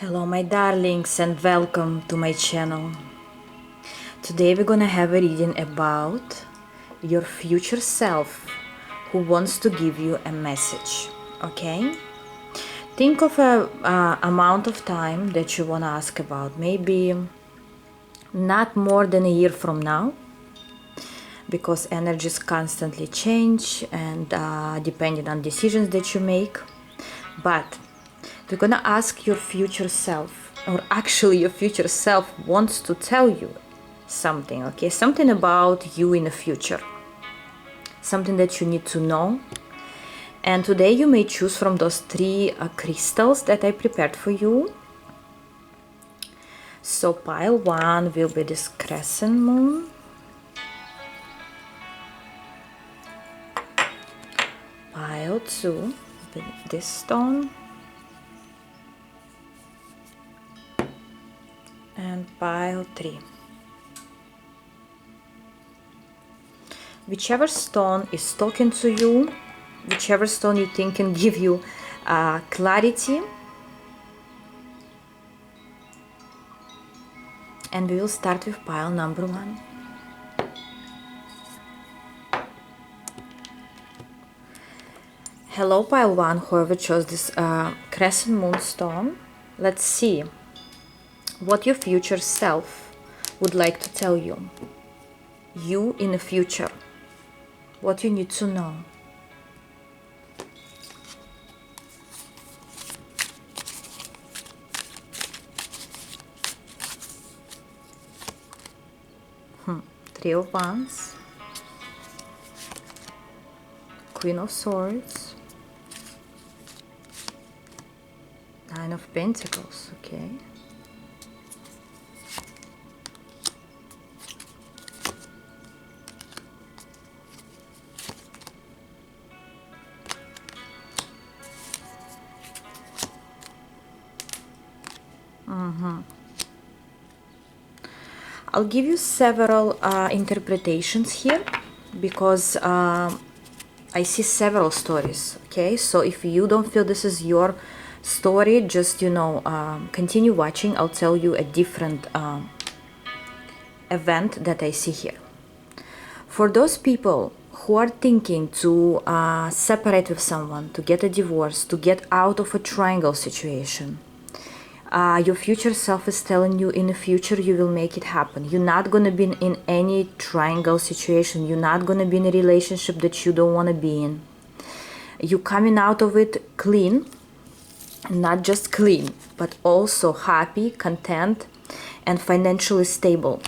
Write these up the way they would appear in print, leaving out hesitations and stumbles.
Hello my darlings and welcome to my channel. Today we're gonna have a reading about your future self who wants to give you a message, okay? Think of a amount of time that you wanna ask about, maybe not more than a year from now, because energies constantly change and depending on decisions that you make. But we're gonna ask your future self, or actually your future self wants to tell you something, okay? Something about you in the future, something that you need to know. And today you may choose from those three crystals that I prepared for you. So pile 1 will be this crescent moon. Pile 2 will be this stone. And pile 3. Whichever stone is talking to you, whichever stone you think can give you clarity, and we will start with pile number 1. Hello pile 1, whoever chose this crescent moon stone. Let's see what your future self would like to tell you. You in the future. What you need to know. Three of Wands. Queen of Swords. Nine of Pentacles, okay. I'll give you several interpretations here because I see several stories, okay? So if you don't feel this is your story, just, continue watching. I'll tell you a different event that I see here. For those people who are thinking to separate with someone, to get a divorce, to get out of a triangle situation, your future self is telling you in the future you will make it happen. You're not going to be in any triangle situation. You're not going to be in a relationship that you don't want to be in. You're coming out of it clean, not just clean, but also happy, content, and financially stable.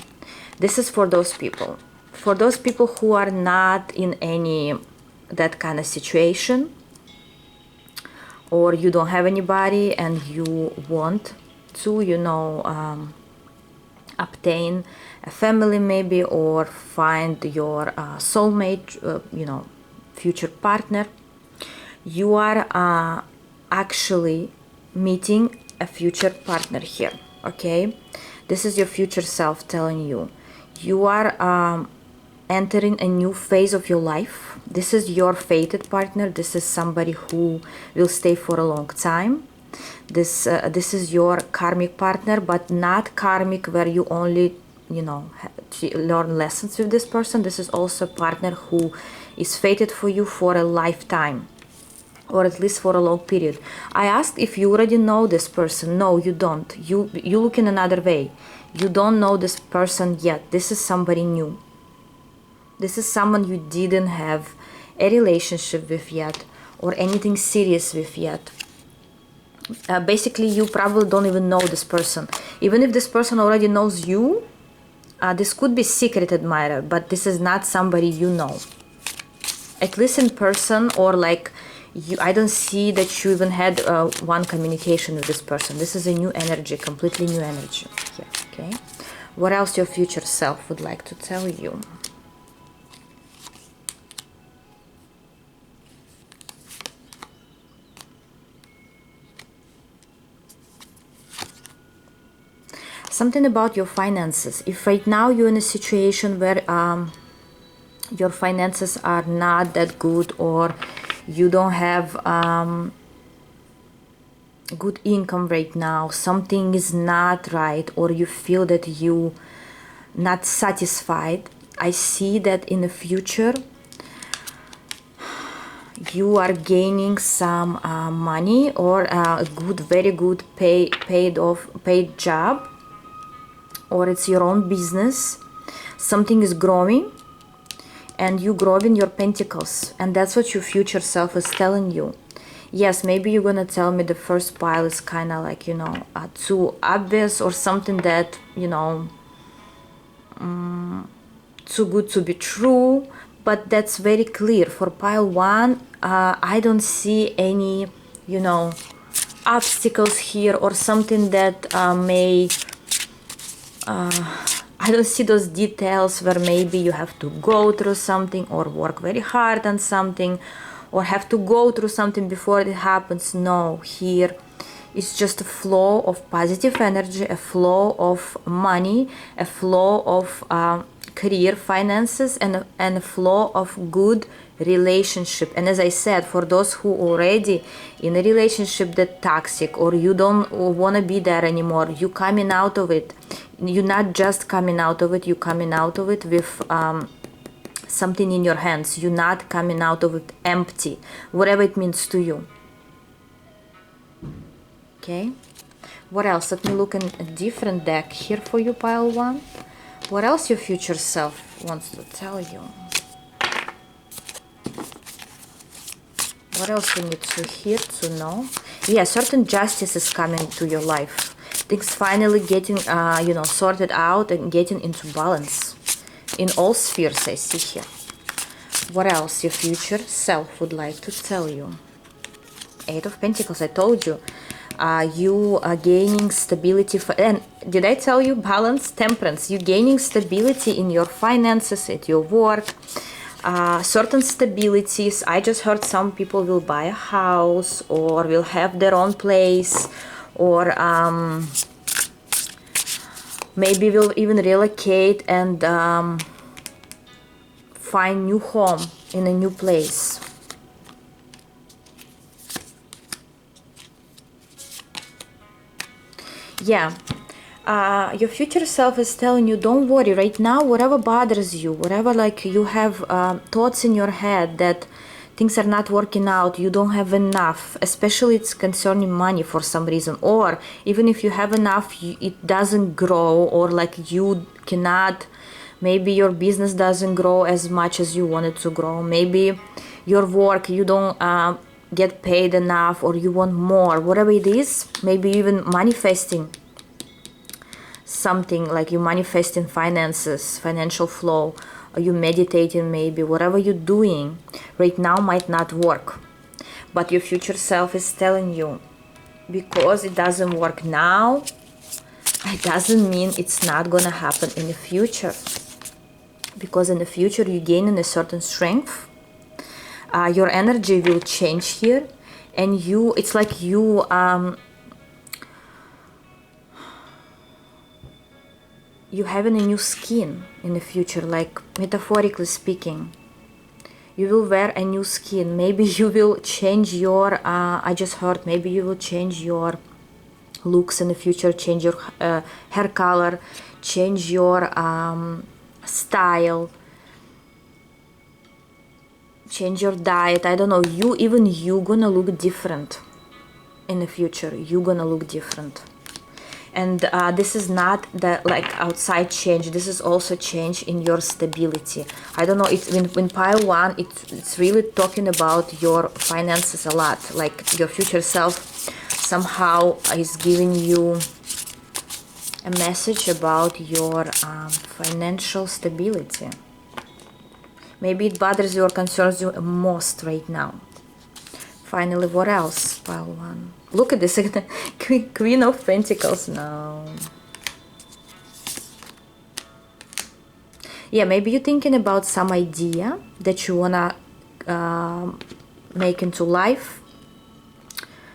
This is for those people. For those people who are not in any that kind of situation, or you don't have anybody and you want to, obtain a family maybe, or find your soulmate, future partner, you are actually meeting a future partner here, okay? This is your future self telling you. You are entering a new phase of your life. This is your fated partner. This is somebody who will stay for a long time. This is your karmic partner, but not karmic where you only learn lessons with this person. This is also a partner who is fated for you for a lifetime, or at least for a long period. I asked if you already know this person. No, you don't. You look in another way. You don't know this person yet. This is somebody new. This is someone you didn't have a relationship with yet, or anything serious with yet. Basically, you probably don't even know this person. Even if this person already knows you, this could be secret admirer, but this is not somebody you know. At least in person, or like, I don't see that you even had one communication with this person. This is a new energy, completely new energy here, okay? What else your future self would like to tell you? Something about your finances. If right now you're in a situation where your finances are not that good, or you don't have good income right now, something is not right, or you feel that you not satisfied, I see that in the future you are gaining some money, or a good, very good paid job, or it's your own business. Something is growing and you grow in your pentacles, and that's what your future self is telling you. Yes, maybe you're gonna tell me the first pile is kind of like, too obvious, or something that, too good to be true, but that's very clear. For pile one, I don't see any, obstacles here, or something that may, I don't see those details where maybe you have to go through something, or work very hard on something, or have to go through something before it happens. No, here it's just a flow of positive energy, a flow of money, a flow of career, finances, and a flow of good relationship. And as I said, for those who already in a relationship that toxic, or you don't want to be there anymore, you coming out of it. You're not just coming out of it, you're coming out of it with something in your hands. You're not coming out of it empty, whatever it means to you. Okay, what else? Let me look in a different deck here for you, pile one. What else your future self wants to tell you? What else you need to hear, to know? Yeah, certain justice is coming to your life. Things finally getting, sorted out and getting into balance in all spheres, I see here. What else your future self would like to tell you? Eight of Pentacles, I told you. You are gaining stability. And did I tell you balance, temperance? You're gaining stability in your finances, at your work. Certain stabilities. I just heard some people will buy a house, or will have their own place, or maybe will even relocate and find new home in a new place. Yeah, your future self is telling you, don't worry right now, whatever bothers you, whatever like you have thoughts in your head that things are not working out, you don't have enough, especially it's concerning money for some reason, or even if you have enough, it doesn't grow, or like you cannot, maybe your business doesn't grow as much as you want it to grow, maybe your work, you don't get paid enough, or you want more, whatever it is, maybe even manifesting something, like you manifesting finances, financial flow, or you meditating, maybe whatever you're doing right now might not work, but your future self is telling you, because it doesn't work now, it doesn't mean it's not gonna happen in the future, because in the future you gain in a certain strength. Your energy will change here, and it's like you having a new skin in the future, like metaphorically speaking. You will wear a new skin. Maybe you will change your I just heard, maybe you will change your looks in the future, change your hair color, change your style, change your diet. I don't know, you gonna look different in the future. You gonna look different. And this is not the like outside change, this is also change in your stability. I don't know, it's in pile one, it's really talking about your finances a lot, like your future self somehow is giving you a message about your financial stability. Maybe it bothers you or concerns you most right now. Finally, what else? Pile one. Look at this, Queen of Pentacles now. Yeah, maybe you're thinking about some idea that you wanna make into life.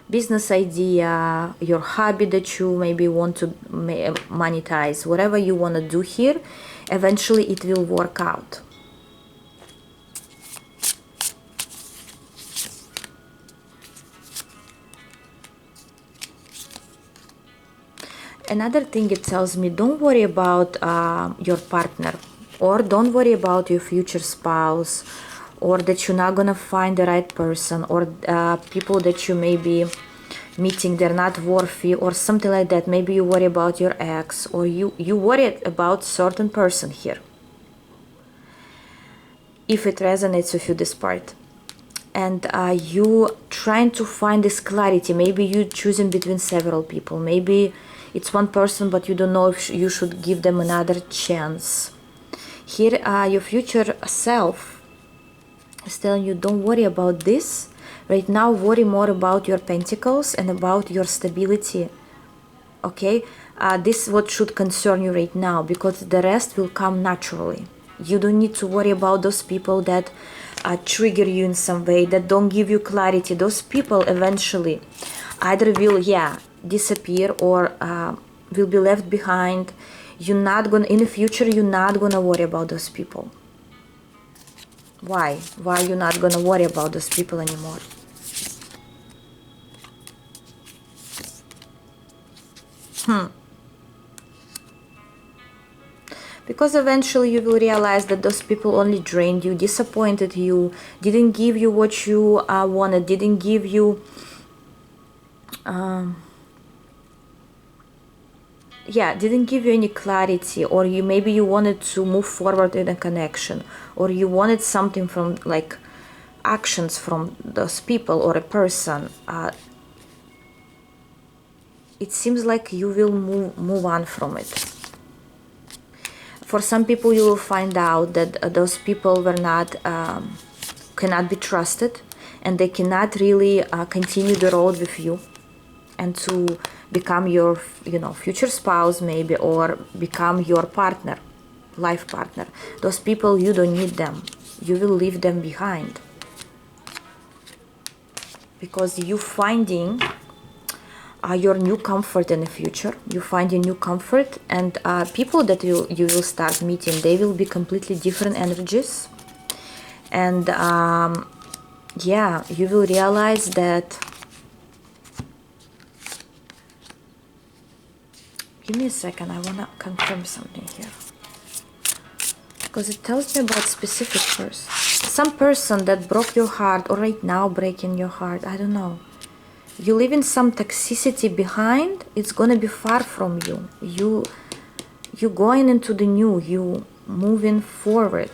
Business idea, your hobby that you maybe want to monetize, whatever you want to do here, eventually it will work out. Another thing it tells me, don't worry about your partner, or don't worry about your future spouse, or that you're not gonna find the right person, or people that you may be meeting, they're not worthy, or something like that. Maybe you worry about your ex, or you worry about certain person here. If it resonates with you, this part. And you trying to find this clarity. Maybe you choosing between several people. Maybe it's one person, but you don't know if you should give them another chance. Here, your future self is telling you, don't worry about this. Right now, worry more about your pentacles and about your stability. Okay? This is what should concern you right now, because the rest will come naturally. You don't need to worry about those people that trigger you in some way, that don't give you clarity. Those people eventually either will, disappear, or will be left behind. You're not gonna, in the future, you're not gonna worry about those people. Why? Why you're not gonna worry about those people anymore? Because eventually you will realize that those people only drained you, disappointed you, didn't give you what you wanted, didn't give you didn't give you any clarity, or maybe you wanted to move forward in a connection, or you wanted something from, like, actions from those people or a person. It seems like you will move on from it. For some people, you will find out that those people were not cannot be trusted, and they cannot really continue the road with you and to become your future spouse maybe, or become your partner, life partner. Those people, you don't need them. You will leave them behind, because you finding your new comfort in the future. You find your new comfort, and people that you will start meeting, they will be completely different energies. And you will realize that. Give me a second, I want to confirm something here, because it tells me about specific person. Some person that broke your heart, or right now breaking your heart, I don't know. You leaving some toxicity behind. It's gonna be far from you. You going into the new, you moving forward.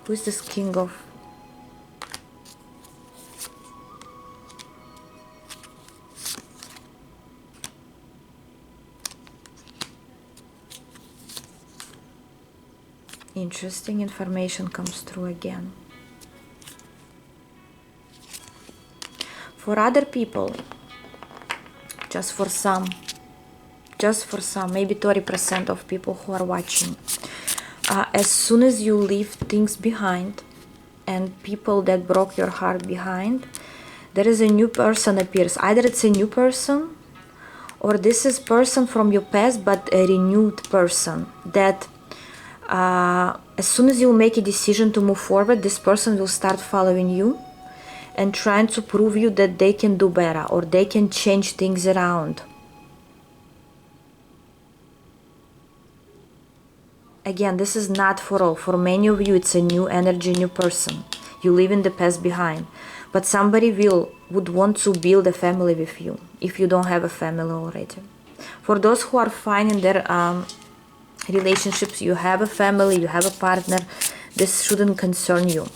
Who is this King of? Interesting information comes through again. For other people, just for some, maybe 30% of people who are watching, as soon as you leave things behind, and people that broke your heart behind, there is a new person appears. Either it's a new person, or this is person from your past, but a renewed person that as soon as you make a decision to move forward, this person will start following you and trying to prove you that they can do better, or they can change things around. Again, this is not for all. For many of you, it's a new energy, new person. You leave in the past behind. But somebody would want to build a family with you, if you don't have a family already. For those who are fine in their relationships, you have a family, you have a partner, this shouldn't concern you.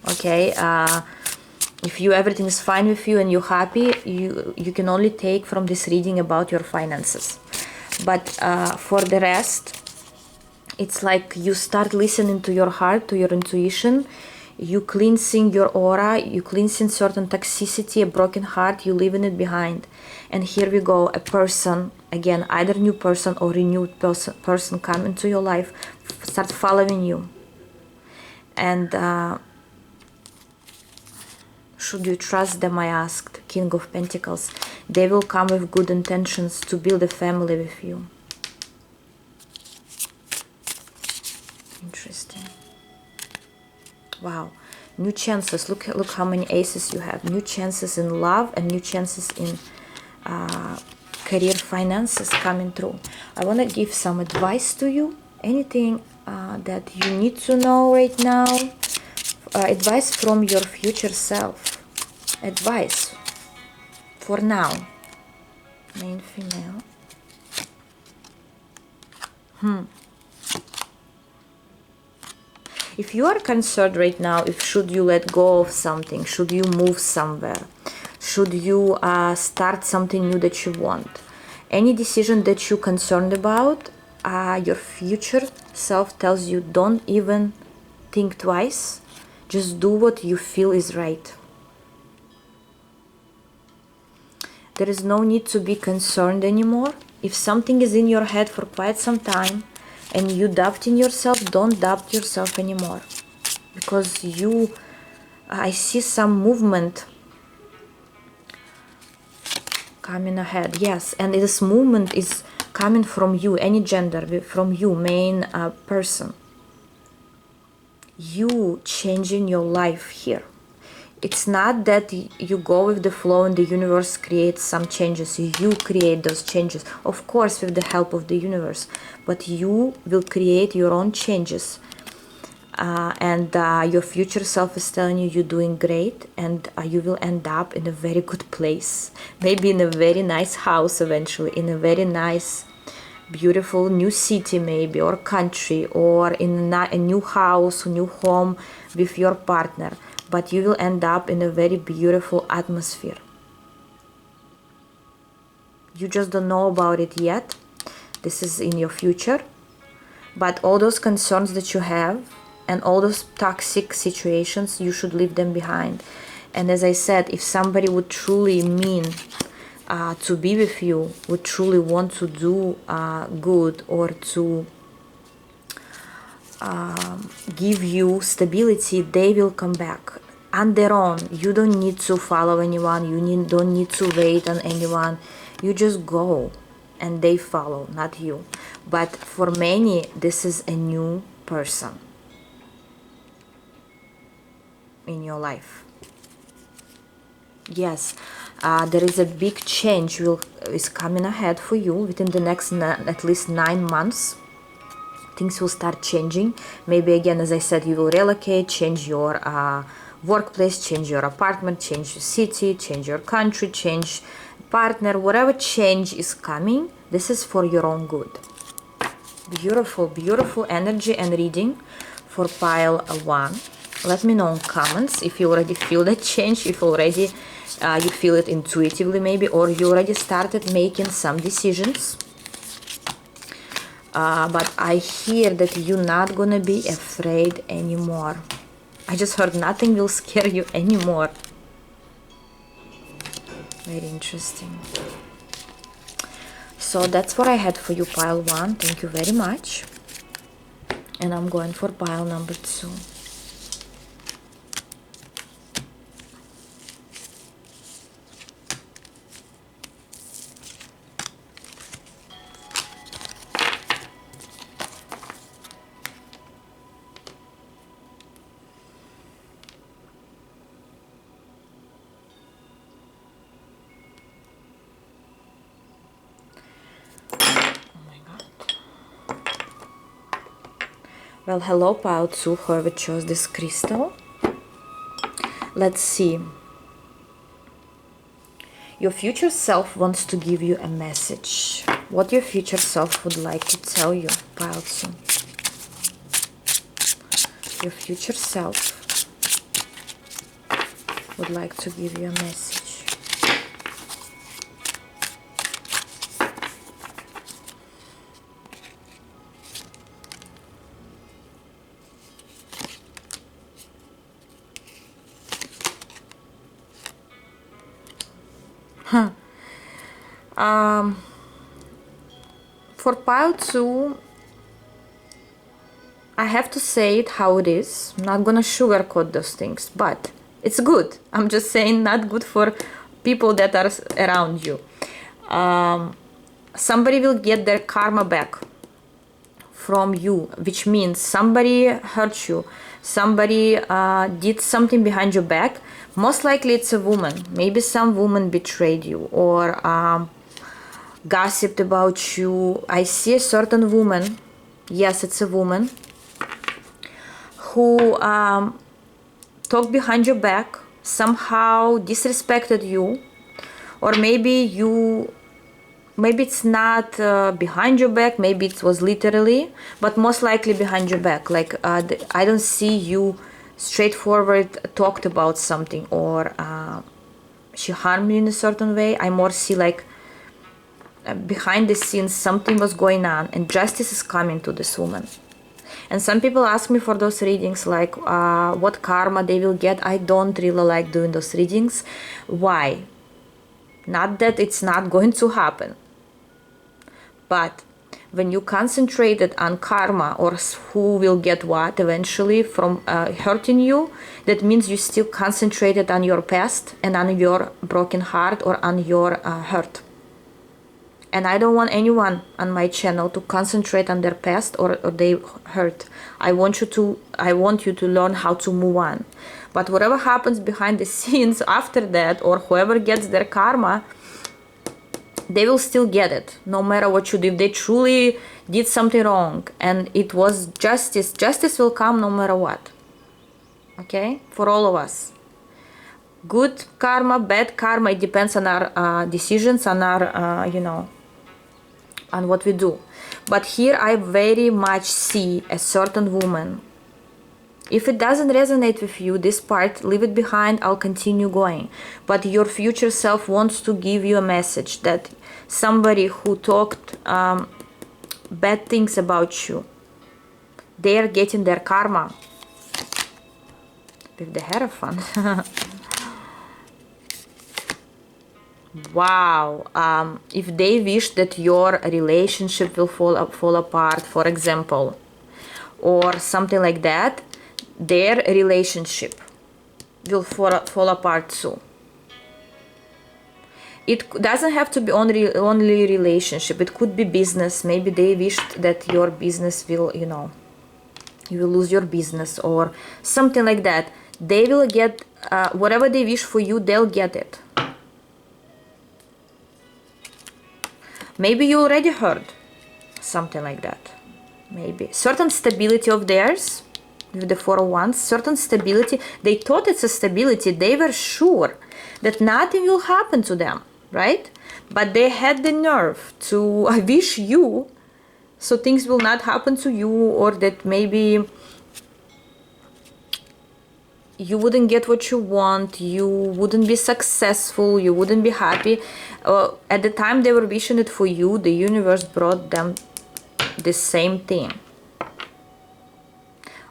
Okay? If everything is fine with you and you're happy, you can only take from this reading about your finances. But for the rest, it's like you start listening to your heart, to your intuition. You cleansing your aura, you cleansing certain toxicity, a broken heart, you leaving it behind. And here we go, a person, again, either new person or renewed person come into your life, start following you. And should you trust them, I asked, King of Pentacles. They will come with good intentions to build a family with you. Interesting. Wow. New chances. Look how many aces you have. New chances in love and new chances in career, finances coming through. I want to give some advice to you. Anything that you need to know right now. Advice from your future self. Advice for now. Male, female. If you are concerned right now, if should you let go of something, should you move somewhere, should you start something new that you want, any decision that you're concerned about, your future self tells you don't even think twice, just do what you feel is right. There is no need to be concerned anymore. If something is in your head for quite some time and you doubting yourself, don't doubt yourself anymore. Because I see some movement coming ahead. Yes, and this movement is coming from you, any gender, from you, main person. You changing your life here. It's not that you go with the flow and the universe creates some changes. You create those changes, of course, with the help of the universe. But you will create your own changes. And your future self is telling you you're doing great, and you will end up in a very good place. Maybe in a very nice house eventually, in a very nice, beautiful new city maybe, or country, or in a new house, new home with your partner. But you will end up in a very beautiful atmosphere. You just don't know about it yet. This is in your future. But all those concerns that you have and all those toxic situations, you should leave them behind. And as I said, if somebody would truly mean to be with you, would truly want to do good, or to give you stability, they will come back on their own. You don't need to follow anyone. You don't need to wait on anyone. You just go and they follow, not you. But for many, this is a new person in your life. Yes, there is a big change is coming ahead for you within the next at least 9 months. Things will start changing. Maybe again, as I said, you will relocate, change your workplace, change your apartment, change your city, change your country, change partner. Whatever change is coming, this is for your own good. Beautiful, beautiful energy and reading for pile 1. Let me know in comments if you already feel that change, if already you feel it intuitively maybe, or you already started making some decisions. But I hear that you're not gonna be afraid anymore. I just heard nothing will scare you anymore. Very interesting. So that's what I had for you, pile 1. Thank you very much. And I'm going for pile number 2. Well, hello pile 2, whoever chose this crystal. Let's see. Your future self wants to give you a message. What your future self would like to tell you, pile 2. Your future self would like to give you a message. For pile 2, I have to say it how it is. I'm not gonna sugarcoat those things, but it's good. I'm just saying not good for people that are around you. Somebody will get their karma back from you, which means somebody hurt you, somebody did something behind your back. Most likely it's a woman. Maybe some woman betrayed you, or gossiped about you. I see a certain woman, yes, it's a woman, who talked behind your back, somehow disrespected you, or maybe it's not behind your back, maybe it was literally, but most likely behind your back. Like I don't see you straightforward talked about something, or she harmed you in a certain way. I more see like behind the scenes something was going on, and justice is coming to this woman. And some people ask me for those readings, like what karma they will get. I don't really like doing those readings. Why? Not that it's not going to happen, but when you concentrated on karma, or who will get what eventually from hurting you, that means you still concentrated on your past and on your broken heart, or on your hurt. And I don't want anyone on my channel to concentrate on their past or they hurt. I want you to learn how to move on. But whatever happens behind the scenes after that, or whoever gets their karma, they will still get it, no matter what you do. If they truly did something wrong and it was justice, justice will come no matter what. Okay? For all of us. Good karma, bad karma, it depends on our decisions, on our, on what we do. But here I very much see a certain woman. If it doesn't resonate with you, this part, leave it behind, I'll continue going. But your future self wants to give you a message that somebody who talked bad things about you, they are getting their karma with the Hierophant. Wow. If they wish that your relationship will fall apart, for example, or something like that, their relationship will fall apart too. It doesn't have to be only relationship. It could be business. Maybe they wished that your business will, you will lose your business or something like that. They will get whatever they wish for you, they'll get it. Maybe you already heard something like that. Maybe certain stability of theirs with the 4 of Wands, certain stability. They thought it's a stability. They were sure that nothing will happen to them, right? But they had the nerve to wish you so things will not happen to you, or that maybe you wouldn't get what you want, you wouldn't be successful, you wouldn't be happy. At the time they were wishing it for you, the universe brought them the same thing.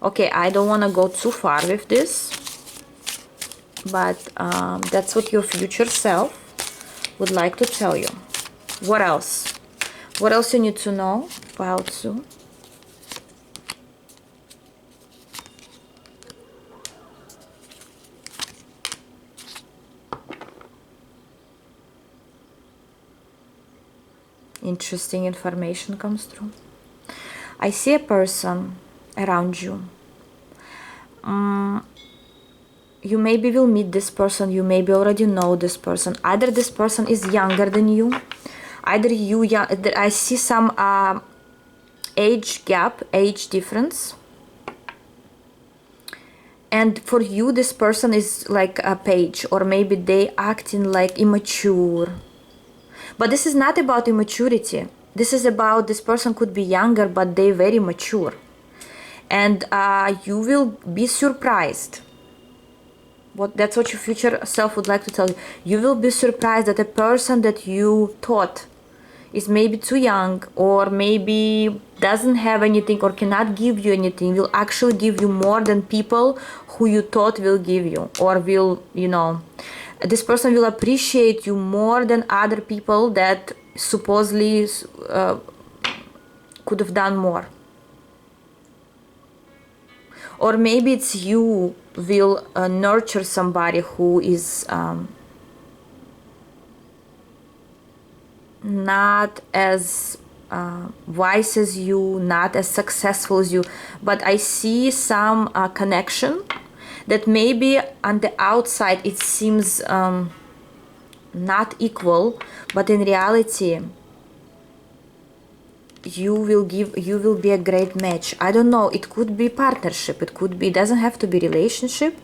Okay, I don't want to go too far with this, but that's what your future self would like to tell you. What else? What else you need to know about Sue? Interesting information comes through. I see a person around you. You maybe will meet this person, you maybe already know this person. Either this person is younger than you, either I see some age gap, age difference. And for you, this person is like a page, or maybe they acting like immature. But this is not about immaturity. This is about this person could be younger, but they very mature. And you will be surprised. That's what your future self would like to tell you. You will be surprised that a person that you thought is maybe too young, or maybe doesn't have anything or cannot give you anything, will actually give you more than people who you thought will give you, or will, this person will appreciate you more than other people that supposedly could have done more. Or maybe it's you will nurture somebody who is not as wise as you, not as successful as you, but I see some connection that maybe on the outside it seems not equal, but in reality you will be a great match. I don't know, it could be partnership, it could be, it doesn't have to be relationship,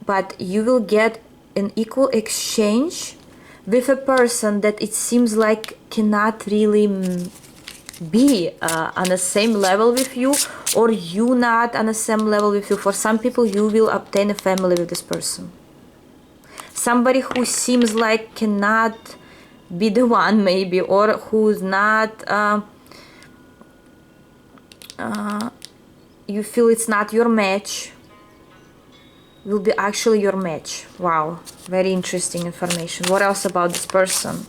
but you will get an equal exchange with a person that it seems like cannot really be on the same level with you, or you not on the same level with you. For some people, you will obtain a family with this person. Somebody who seems like cannot be the one, maybe, or who's not, you feel it's not your match, will be actually your match. Wow, very interesting information. What else about this person?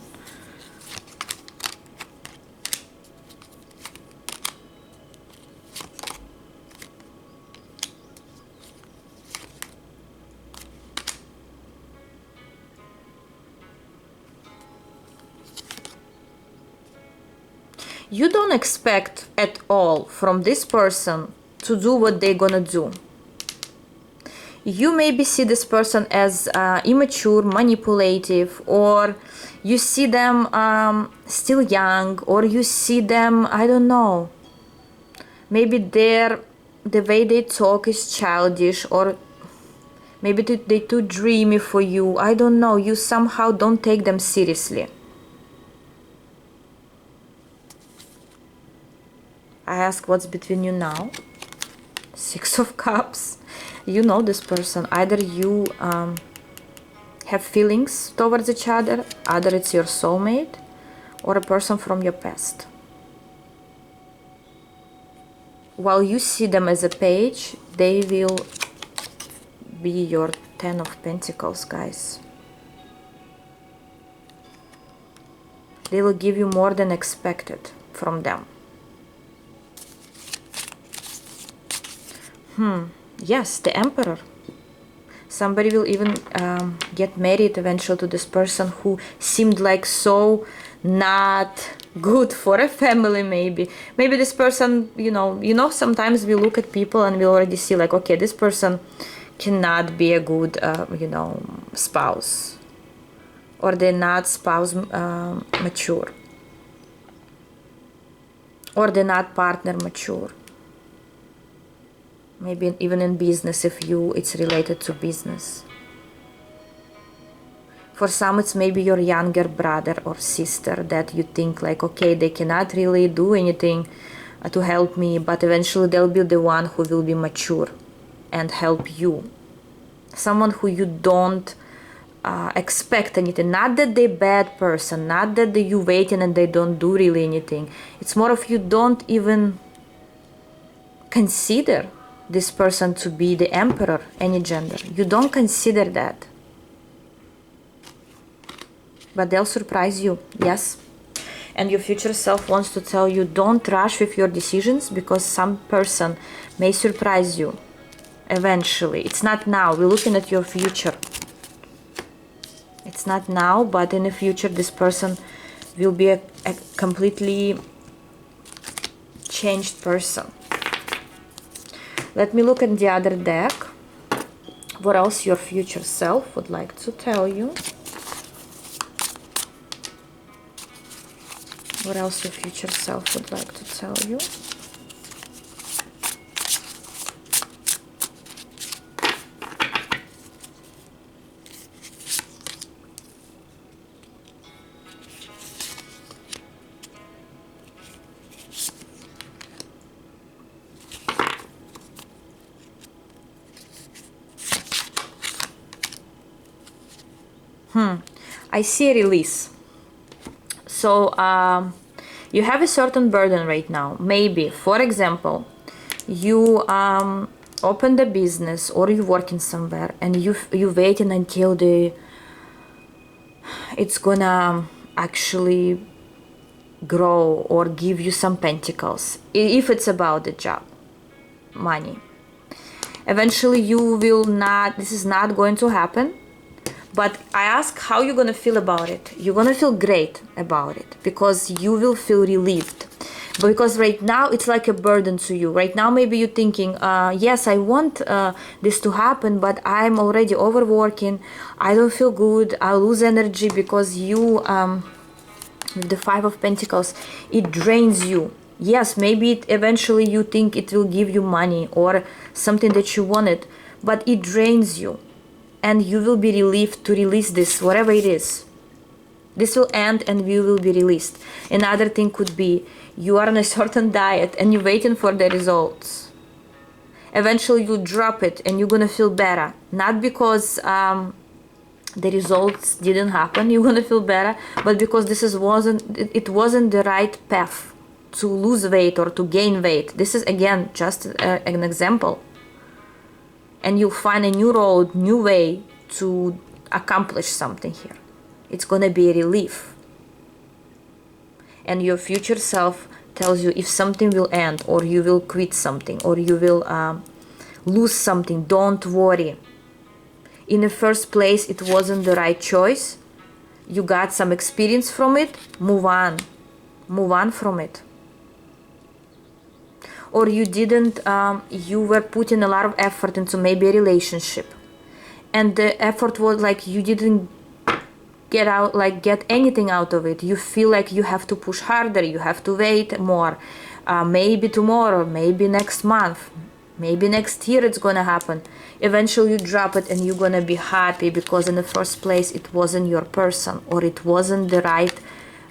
You don't expect at all from this person to do what they're gonna do. You maybe see this person as immature, manipulative, or you see them still young, or you see them, I don't know, maybe the way they talk is childish, or maybe they're too dreamy for you. I don't know, you somehow don't take them seriously. I ask what's between you now. Six of Cups. You know this person. Either you have feelings towards each other, either it's your soulmate or a person from your past. While you see them as a page, they will be your Ten of Pentacles, guys. They will give you more than expected from them. Yes, the Emperor. Somebody will even get married eventually to this person who seemed like so not good for a family. Maybe this person, you know sometimes we look at people and we already see like, okay, this person cannot be a good spouse, or they're not spouse mature, or they're not partner mature. Maybe even in business, if it's related to business. For some, it's maybe your younger brother or sister that you think like, okay, they cannot really do anything to help me, but eventually they'll be the one who will be mature and help you. Someone who you don't expect anything. Not that they're bad person, not that you waiting and they don't do really anything. It's more of you don't even consider this person to be the Emperor, any gender. You don't consider that. But they'll surprise you, yes. And your future self wants to tell you, don't rush with your decisions, because some person may surprise you eventually. It's not now. We're looking at your future. It's not now, but in the future this person will be a completely changed person. Let me look at the other deck. What else your future self would like to tell you? What else your future self would like to tell you? I see a release. So you have a certain burden right now. Maybe, for example, you opened a business, or you're working somewhere and you waiting until it's gonna actually grow or give you some pentacles. If it's about the job, money. Eventually you will not, this is not going to happen. But I ask how you're gonna feel about it. You're gonna feel great about it, because you will feel relieved. But because right now it's like a burden to you. Right now maybe you're thinking, yes, I want this to happen, but I'm already overworking. I don't feel good. I lose energy, because you, with the Five of Pentacles, it drains you. Yes, maybe eventually you think it will give you money or something that you wanted, but it drains you, and you will be relieved to release this, whatever it is. This will end and you will be released. Another thing could be you are on a certain diet and you're waiting for the results. Eventually you drop it and you're gonna feel better, not because the results didn't happen, you're gonna feel better, but because it wasn't the right path to lose weight or to gain weight. This is again just an example, and you'll find a new road, new way to accomplish something here. It's gonna be a relief, and your future self tells you if something will end, or you will quit something, or you will lose something. Don't worry. In the first place, it wasn't the right choice. You got some experience from it. Move on from it. Or you didn't, you were putting a lot of effort into maybe a relationship, and the effort was like you didn't get anything out of it. You feel like you have to push harder, you have to wait more, maybe tomorrow, maybe next month, maybe next year it's gonna happen. Eventually you drop it and you're gonna be happy because in the first place it wasn't your person, or it wasn't the right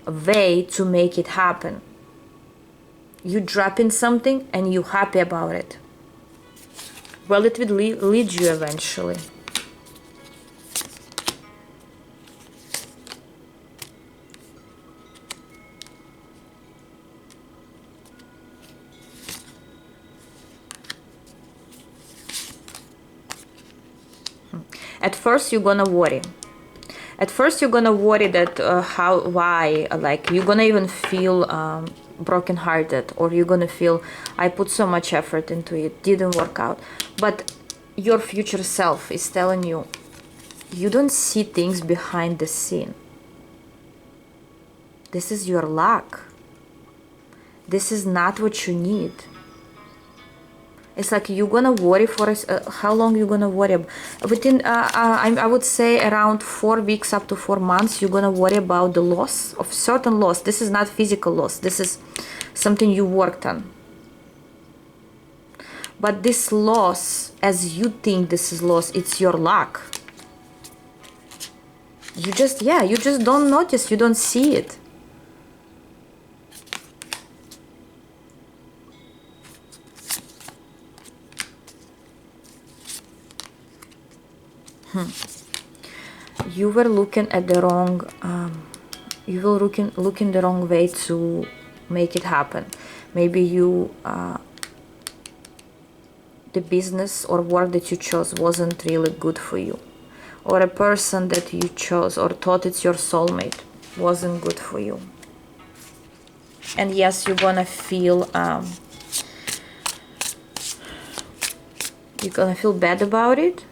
way to make it happen. You drop in something and you're happy about it. Well, it will lead you eventually. At first you're gonna worry. At first you're gonna worry that why, like you're gonna even feel brokenhearted, or you're gonna feel I put so much effort into it, didn't work out. But your future self is telling you, you don't see things behind the scene. This is your luck. This is not what you need. It's like you're gonna worry for how long you're gonna worry. Within, I would say around 4 weeks up to 4 months, you're gonna worry about the loss of certain loss. This is not physical loss. This is something you worked on. But this loss, as you think this is loss, it's your luck. You just don't notice. You don't see it. You were looking at the wrong, you were looking the wrong way to make it happen. Maybe the business or work that you chose wasn't really good for you, or a person that you chose or thought it's your soulmate wasn't good for you. And yes, you're gonna feel bad about it.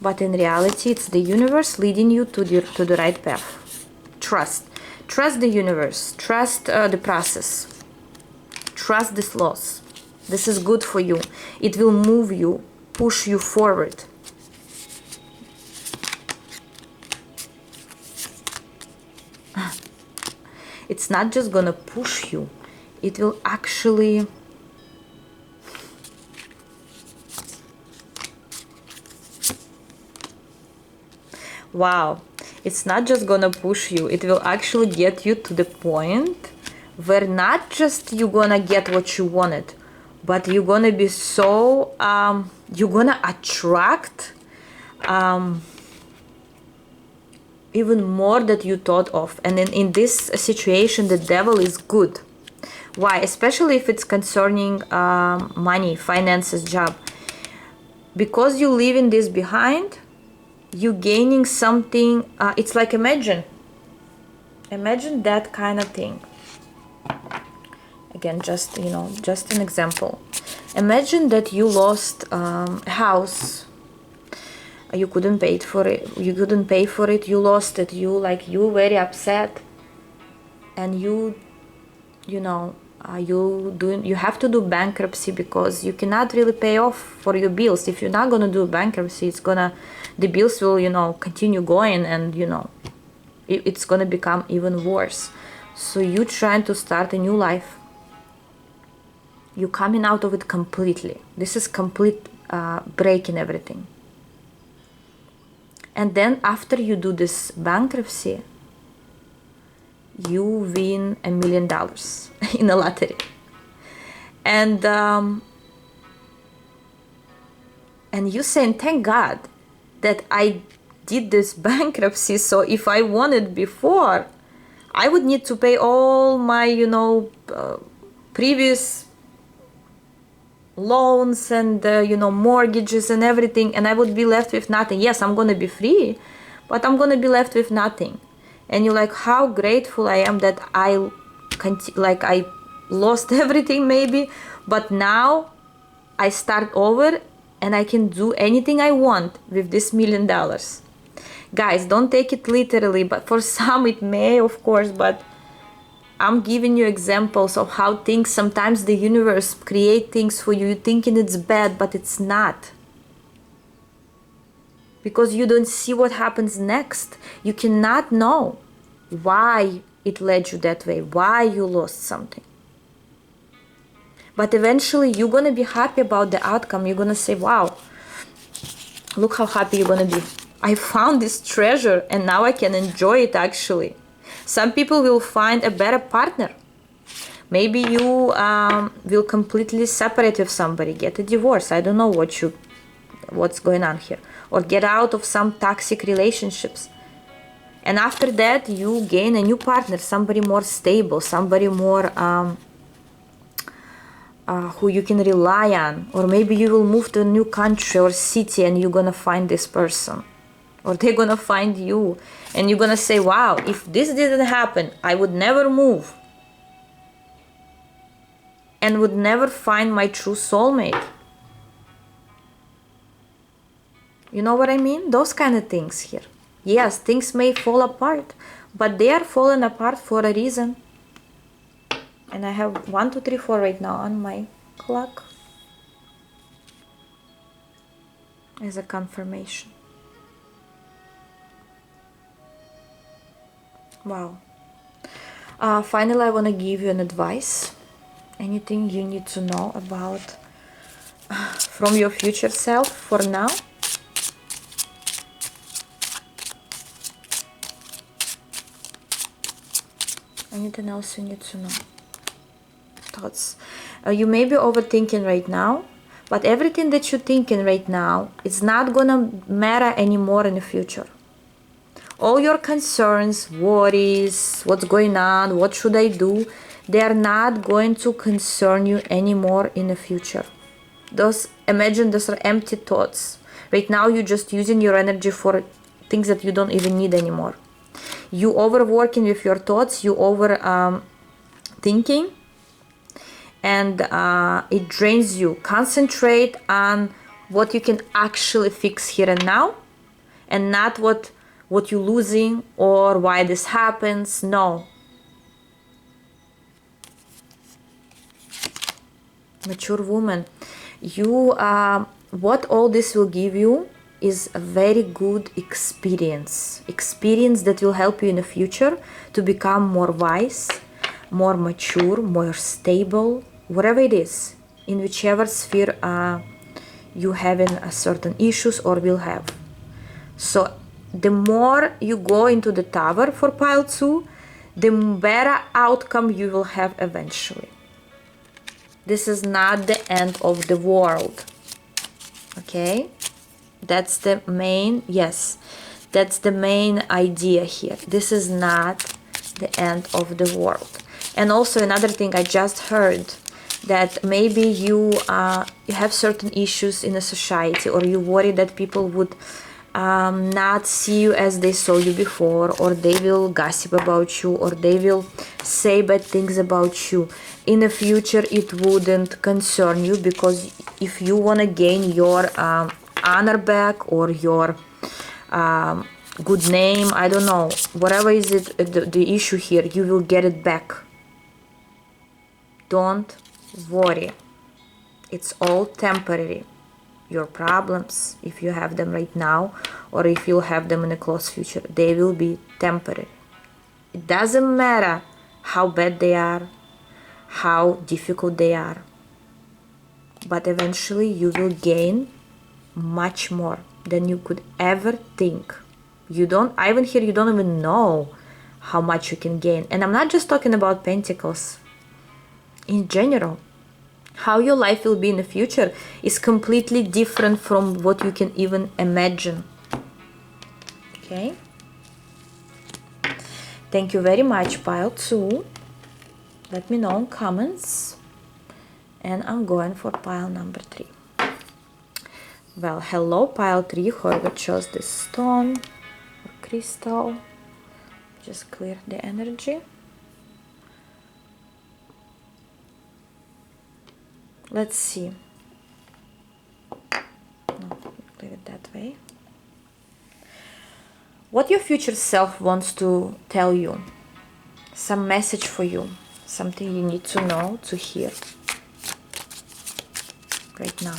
But in reality, it's the universe leading you to the right path. Trust the universe. Trust the process. Trust this loss. This is good for you. It will move you, push you forward. It's not just gonna push you. It will actually... Wow, it's not just gonna push you, it will actually get you to the point where not just you're gonna get what you wanted, but you're gonna be so, you're gonna attract even more that you thought of. And in this situation, the devil is good. Why? Especially if it's concerning money, finances, job. Because you're leaving this behind, you gaining something. It's like imagine that kind of thing. Again, just an example. Imagine that you lost a house. You couldn't pay for it. You lost it. You very upset, and you have to do bankruptcy because you cannot really pay off for your bills. If you're not gonna do bankruptcy, the bills will continue going, and it's gonna become even worse. So you trying to start a new life. You're coming out of it completely. This is complete breaking everything. And then after you do this bankruptcy, you win $1 million in a lottery. And you saying, thank God that I did this bankruptcy. So if I wanted before, I would need to pay all my, previous loans and, mortgages and everything. And I would be left with nothing. Yes, I'm going to be free, but I'm going to be left with nothing. And you're like, how grateful I am that I lost everything maybe, but now I start over and I can do anything I want with this $1 million. Guys, don't take it literally, but for some it may, of course, but I'm giving you examples of how things, sometimes the universe create things for you, thinking it's bad, but it's not. Because you don't see what happens next. You cannot know why it led you that way, why you lost something. But eventually you're going to be happy about the outcome. You're going to say, wow, look how happy you're going to be. I found this treasure and now I can enjoy it actually. Some people will find a better partner. Maybe you will completely separate with somebody, get a divorce. I don't know what's going on here. Or get out of some toxic relationships. And after that, you gain a new partner, somebody more stable, somebody more who you can rely on. Or maybe you will move to a new country or city and you're going to find this person. Or they're going to find you. And you're going to say, wow, if this didn't happen, I would never move. And would never find my true soulmate. You know what I mean? Those kind of things here. Yes, things may fall apart, but they are falling apart for a reason. And I have 1, 2, 3, 4 right now on my clock as a confirmation. Wow. Finally, I want to give you an advice. Anything you need to know about from your future self for now? Anything else you need to know? Thoughts. You may be overthinking right now, but everything that you're thinking right now is not gonna matter anymore in the future. All your concerns, worries, what's going on, what should I do, they are not going to concern you anymore in the future. Imagine those are empty thoughts. Right now you're just using your energy for things that you don't even need anymore. You overworking with your thoughts, you over thinking, and it drains you. Concentrate on what you can actually fix here and now, and not what you're losing or why this happens. No. Mature woman, you what all this will give you is a very good experience that will help you in the future to become more wise, more mature, more stable, whatever it is, in whichever sphere you having a certain issues or will have. So the more you go into the tower for pile 2, the better outcome you will have eventually. This is not the end of the world. Okay? That's the main, that's the main idea here. This is not the end of the world. And also another thing I just heard, that maybe you have certain issues in a society, or you worry that people would not see you as they saw you before, or they will gossip about you, or they will say bad things about you. In the future it wouldn't concern you, because if you want to gain your honor back, or your good name, I don't know, whatever is it, the issue here, you will get it back. Don't worry, it's all temporary. Your problems, if you have them right now, or if you'll have them in the close future, they will be temporary. It doesn't matter how bad they are, how difficult they are. but eventually you will gain much more than you could ever think. You don't, even here, you don't even know how much you can gain. And I'm not just talking about pentacles. In general, how your life will be in the future is completely different from what you can even imagine. Okay? Thank you very much, pile 2. Let me know in comments. And I'm going for pile number 3. Well, hello, pile 3, whoever chose this stone or crystal. Just clear the energy. Let's see. No, leave it that way. What your future self wants to tell you. Some message for you. Something you need to know, to hear. Right now.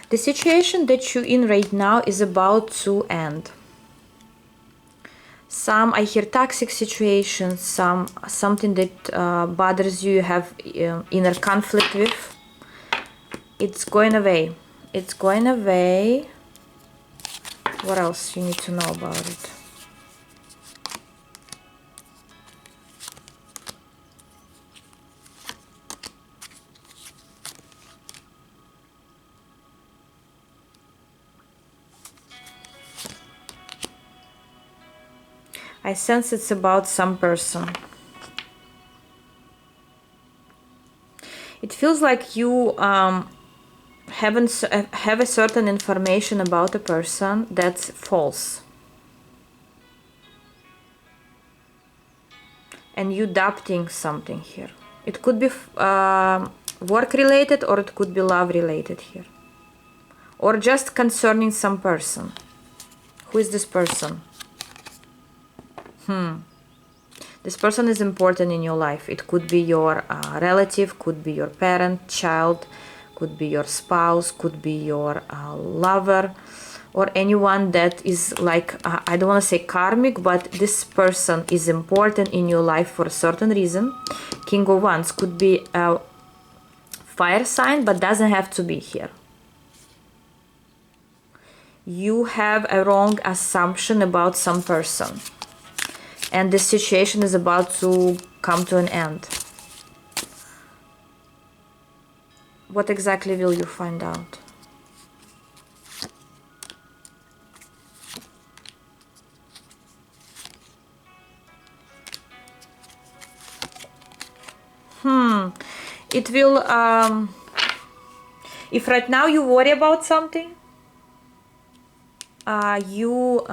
The situation that you're in right now is about to end. I hear toxic situations, something that bothers you, you have inner conflict with. It's going away. It's going away. What else you need to know about it? I sense it's about some person. It feels like you have a certain information about a person that's false. And you doubting something here. It could be work related, or it could be love related here. Or just concerning some person. Who is this person? This person is important in your life. It could be your relative, could be your parent, child, could be your spouse, could be your lover, or anyone that is like, I don't want to say karmic, but this person is important in your life for a certain reason. King of Wands could be a fire sign, but doesn't have to be here. You have a wrong assumption about some person. And this situation is about to come to an end. What exactly will you find out? It will, if right now you worry about something, you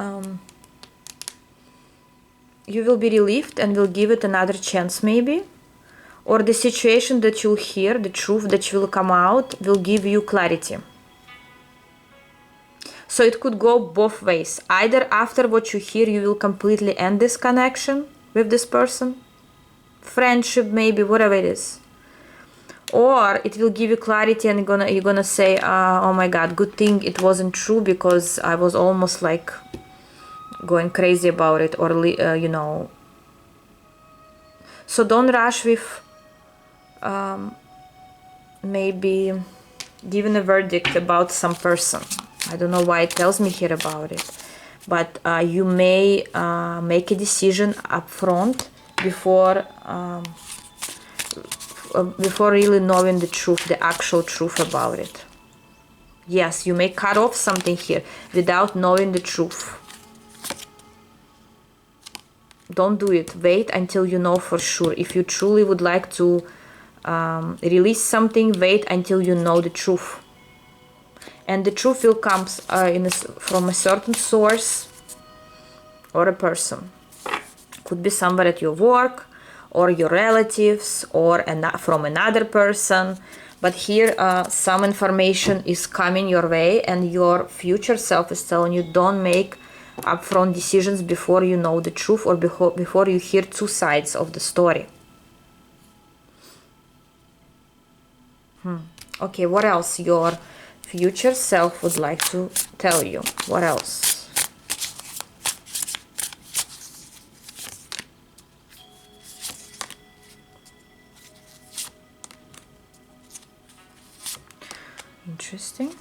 will be relieved and will give it another chance maybe. Or the situation that you'll hear, the truth that will come out, will give you clarity. So it could go both ways. Either after what you hear, you will completely end this connection with this person. Friendship maybe, whatever it is. Or it will give you clarity and you're gonna say, oh my God, good thing it wasn't true, because I was almost like going crazy about it, or you know. So don't rush with maybe giving a verdict about some person. I don't know why it tells me here about it, but you may make a decision up front before really knowing the truth, the actual truth about it. Yes, you may cut off something here without knowing the truth. Don't do it. Wait until you know for sure. If you truly would like to release something, wait until you know the truth. And the truth will come from a certain source or a person. Could be somebody at your work, or your relatives, or from another person. But here some information is coming your way, and your future self is telling you, don't make upfront decisions before you know the truth, or before you hear two sides of the story. Okay, what else your future self would like to tell you? What else? Interesting.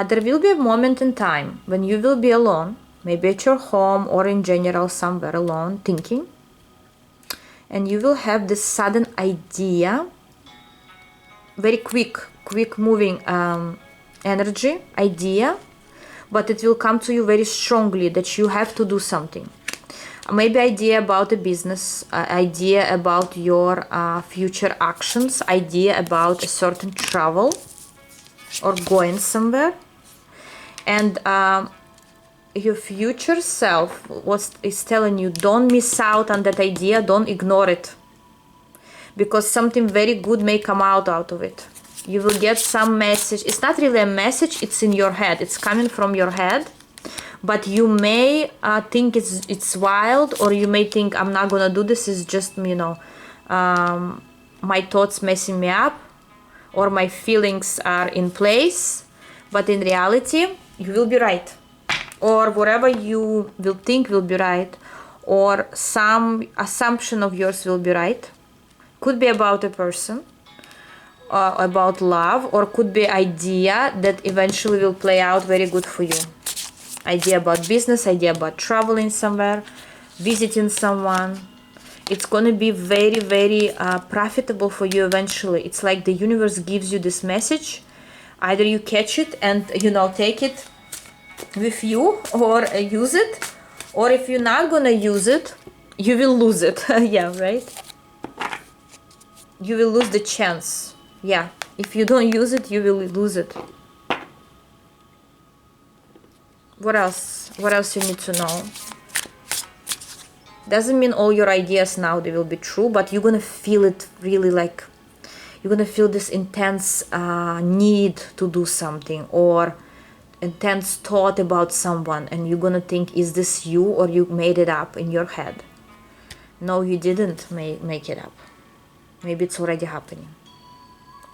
There will be a moment in time when you will be alone, maybe at your home or in general somewhere alone, thinking, and you will have this sudden idea, very quick moving energy idea, but it will come to you very strongly that you have to do something. Maybe idea about a business, idea about your future actions, idea about a certain travel or going somewhere. And your future self is telling you, don't miss out on that idea, don't ignore it, because something very good may come out of it. You will get some message. It's not really a message, it's in your head, it's coming from your head, but you may think it's wild, or you may think, I'm not gonna do this, it's just, you know, my thoughts messing me up, or my feelings are in place. But in reality, you will be right, or whatever you will think will be right, or some assumption of yours will be right. Could be about a person, about love, or could be idea that eventually will play out very good for you. Idea about business, idea about traveling somewhere, visiting someone. It's going to be very, very profitable for you eventually. It's like the universe gives you this message. Either you catch it and, you know, take it with you, or use it, or if you're not going to use it, you will lose it. Yeah, right? You will lose the chance. Yeah, if you don't use it, you will lose it. What else? What else you need to know? Doesn't mean all your ideas now they will be true, but you're gonna feel it really, like you're gonna feel this intense need to do something, or intense thought about someone, and you're gonna think, is this you, or you made it up in your head? No, you didn't make it up. Maybe it's already happening.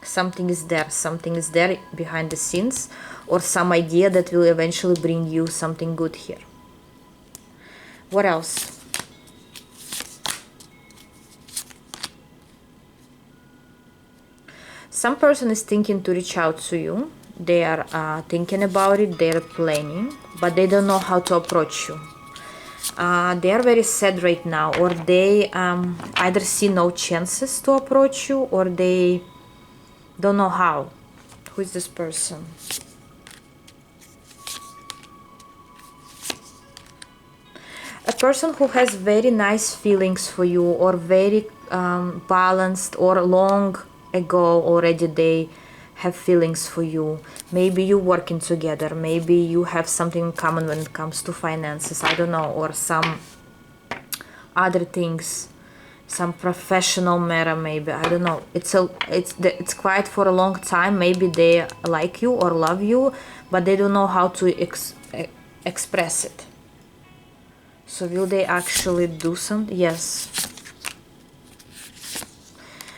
Something is there behind the scenes, or some idea that will eventually bring you something good here. What else? Some person is thinking to reach out to you. They are thinking about it, they're planning, but they don't know how to approach you. They are very sad right now, or they either see no chances to approach you, or they don't know how. Who is this person? A person who has very nice feelings for you, or very balanced, or long ago already they have feelings for you. Maybe you working together, maybe you have something in common when it comes to finances, I don't know, or some other things, some professional matter, maybe, I don't know. It's quiet for a long time. Maybe they like you or love you, but they don't know how to express it. So will they actually do something? Yes.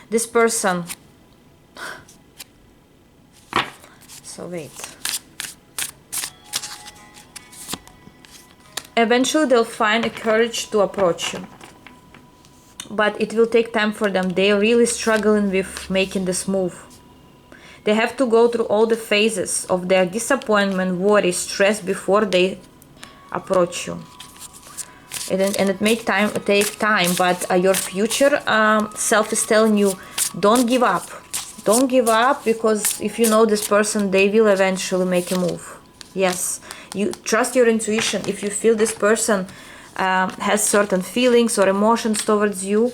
This person. So wait. Eventually they'll find a courage to approach you, but it will take time for them. They're really struggling with making this move. They have to go through all the phases of their disappointment, worry, stress before they approach you. And it may take time, but your future self is telling you, don't give up. Don't give up, because if you know this person, they will eventually make a move. Yes, you trust your intuition. If you feel this person has certain feelings or emotions towards you,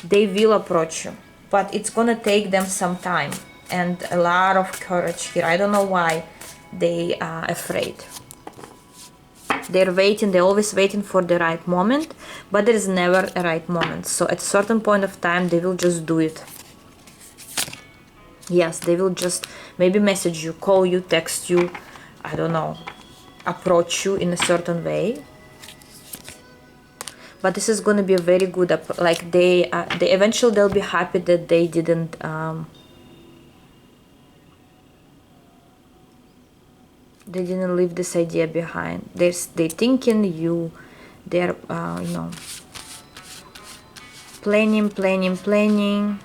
they will approach you. But it's gonna take them some time and a lot of courage here. I don't know why they are afraid. They're waiting, they're always waiting for the right moment, but there is never a right moment. So at a certain point of time, they will just do it. Yes, they will just maybe message you, call you, text you, I don't know. approach you in a certain way. But this is going to be a very good, like they eventually they'll be happy that they didn't leave this idea behind. They thinking you, they're you know, planning,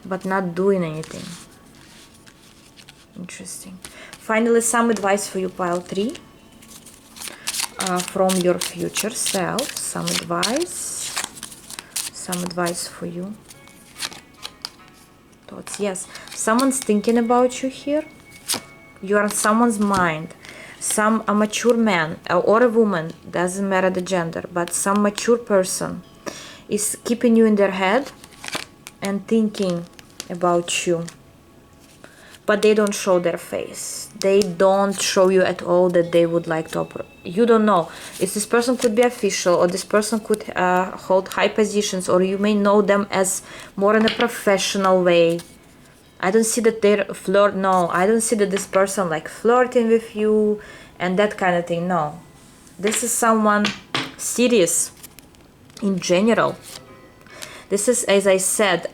but not doing anything. Interesting. Finally, some advice for you, pile 3. From your future self, some advice for you. Thoughts. Yes, someone's thinking about you here. You are in someone's mind. Some a mature man or a woman, doesn't matter the gender, but some mature person is keeping you in their head and thinking about you. But they don't show their face. They don't show you at all that they would like to operate. You don't know. If this person could be official, or this person could hold high positions, or you may know them as more in a professional way. I don't see that they're no, I don't see that this person like flirting with you and that kind of thing. No. This is someone serious in general. This is, as I said,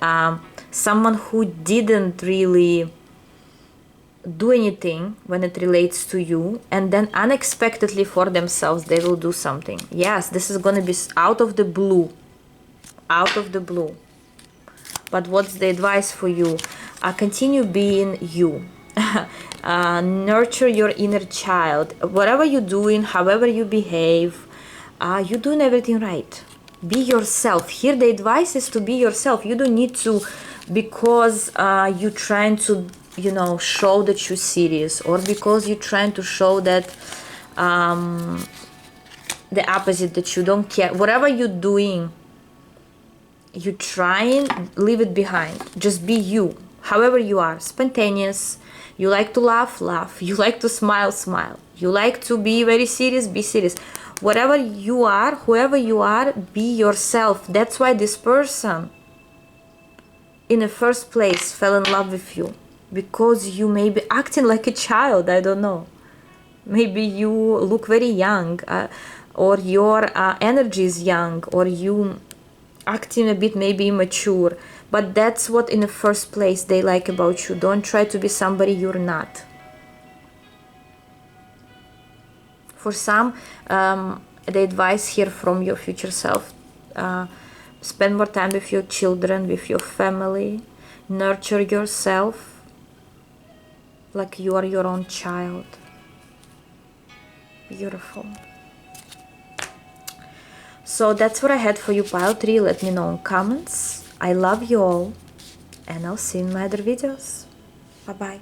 someone who didn't really do anything when it relates to you, and then unexpectedly for themselves they will do something. Yes, this is gonna be out of the blue. But what's the advice for you? Continue being you. Nurture your inner child. Whatever you're doing, however you behave, you're doing everything right. Be yourself. Here the advice is to be yourself. You don't need to, because you're trying to, you know, show that you're serious, or because you're trying to show that the opposite, that you don't care. Whatever you're doing, you trying, leave it behind. Just be you, however you are. Spontaneous. You like to laugh, you like to smile, you like to be very serious, be serious. Whatever you are, whoever you are, be yourself. That's why this person in the first place fell in love with you, because you may be acting like a child. I don't know, maybe you look very young, or your energy is young, or you acting a bit maybe immature, but that's what in the first place they like about you. Don't try to be somebody you're not. For some, the advice here from your future self, spend more time with your children, with your family, nurture yourself like you are your own child. Beautiful. So that's what I had for you, pile 3. Let me know in comments. I love you all, and I'll see you in my other videos. Bye bye.